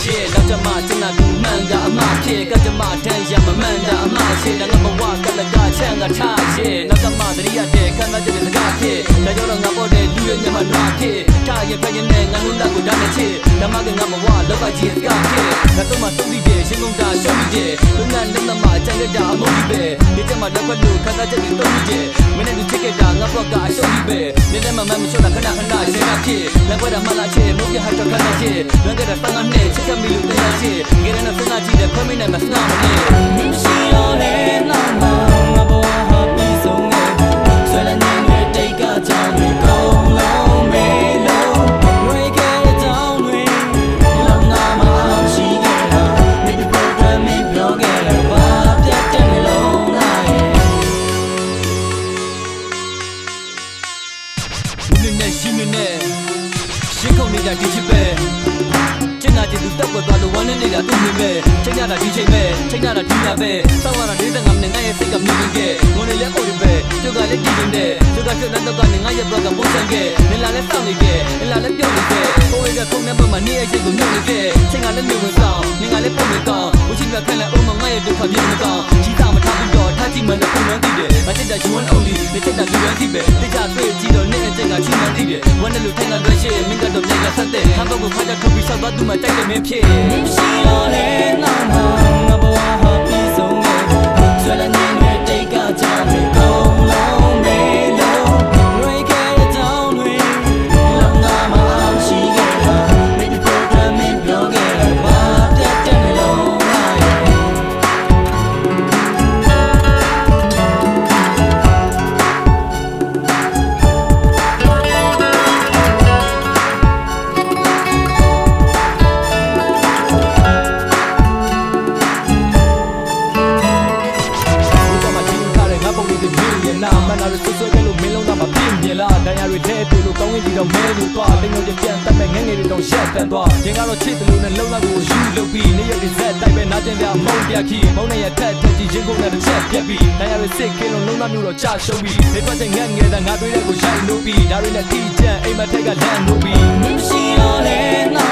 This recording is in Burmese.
shit လောက်ကြမှာကျွန်တော်မှန်ကအမှားဖြစ်ကကြမှာတန်းရမမှန်တာအမှားဖြစ်ငါမဝကလကချမ်းကထားရှစ်နောက်ကမှသတိရတဲ့ခံစားချက်တွေစကားဖြစ်ဒါကြောင့်တော့ငါပေါ်တဲ့လူရဲ့ညမနှွားဖြစ်ထားရင်ဖက်ရင်နဲ့ငါလုံးလက်ကိုဒါနဲ့ချစ်ဓမ္မကငါမဝလောကကြီးစကားဖြစ်ငါတော့မှသုံးပြီးတယ်ရှင်းကုန်တာရှုံးပြီးတယ်လူငါလက်မမကြံရတာအမုန်းကြီးပဲဒီချက်မှလက်ခွက်လို့ခံစားချက်တွေသုံးပြီးတယ်မင်းနဲ့သူချစ်ခဲ့တာငါဘောကအရှုံးကြီးပဲနေနဲ့မှမရှုံးတာခဏခဏရှင်းတာဖြစ်လက်ခွက်တာမှလာချစ်မုတ်ရဟတ်တော့ခဏချစ်လွန်ခဲ့တဲ့15နှစ်ချစ်ခဲ့မိလို့တရားချစ်ငယ်နဲ့စဉ်းစားကြည့်တဲ့ခွဲမိနိုင်မှာစနာမနဲ့မရှိတော့တဲ့နောက်မှာငါဘောဟာပြီးဆုံးခဲ့ဆွဲလန်းနေတိတ်ကကြောင်တွေကုန်လုံးမေလို့ဝေခဲ့တဲ့ကြောင်တွေလောင်ငါမှရှိခဲ့တာမိတဲ့ program မပြောခဲ့တယ်ဘာပြတ်တဲ့လုံးလိုက်နည်းနည်းရှိနေနဲ့ရှင်းကုန်နေတာဒီချစ်ပဲချိန်နာကျသူတက်ွက်သွားလို့ဝမ်းနေတာသူ့မြင်ပဲချိန်နာတာဒီချိန်ပဲချိန်နာတာဒီညပဲစောက်ရတာ45မိနစ်ငါရဲ့စိတ်ကမြင်ခဲ့ငုံနေလဲပေါ်တယ်ပဲကျုပ်ကလည်းကြည့်နေတဲ့ကျုပ်ကကျွတ်တဲ့တော့ကနေငါရဲ့ဘက်ကပုံစံခဲ့နေလာလဲစောင့်နေခဲ့နေလာလဲပြုံးနေခဲ့ဟိုးရကခုံနဲ့ပတ်မှနေရဲ့ချိန်ကိုမြုပ်နေခဲ့ချိန်ကလည်းနေဝင်ဆောင်နေကလည်းပုံနေကောင်းဝချင်းကခက်လဲအုံမငါရဲ့ဒုက္ခမြင်မကောင်းကြီးတာမထားပြီးတော့ထားကြည့်မှလည်းပုံမှန်သိတယ်ငါချက်တာယူဝန်အောင်လီနေချက်တာလူရန်သိပဲတိကျတွေ့ကြည့်တော့နေအချိန်ကချင်းမှန်သိတယ်ဝမ်းနဲ့လူထိုင်ကလွှဲရှေ့မင်းကတော့ပြန်ရဆက်တဲ့ဟန်ဘကိုခါကြထုတ်ပြီးဆောက်သွားသူမှတိုက်တယ်မင်းဖြစ်ရှိတော့လေနောက်မှာငါဘဝဟာပြီးဆုံးခဲ့ဆွဲလန်းနေတဲ့တိတ်ကကြောင်တွေကုန်လုံးမေလို့ရွေးခဲ့တဲ့ကြောင်တွေလောင်ငါမှရှိခဲ့တာမိတဲ့ program မပြောခဲ့တယ်ဘာပြတ်တဲ့လုံးလိုက်မနာရဆွဆွဲကလို့မင်းလုံးသားမှာပြင်းပြလာဒဏ်ရာတွေထဲတူလို့ကောင်းဝင်ကြည့်တော့မဲလို့သွားတိမ်လို့ပြန်တက်မဲ့ငငယ်တွေတော့ရက်တန်သွားရင်ကတော့ချစ်တယ်လို့နဲ့လုံလောက်ကိုယူလုပ်ပြီးနေရတဲ့ဇက်တိုက်ပဲနားကျင်ပြမုံပြခီမုံနဲ့ရထက်ထက်ကြီးရင်ကုန်နဲ့တစ်ချက်ပြက်ပြီးဒဏ်ရာတွေစစ်ကင်းလို့လုံသားမျိုးတော့ချရှုံးပြီးနေပတ်တဲ့ငငယ်တဲ့ငါတွေးတဲ့ကိုရိုက်လို့ပြီးဒါတွေနဲ့တီးချမ်းအိမ်မထက်ကလန့်လို့ပြီးမရှိတော့တဲ့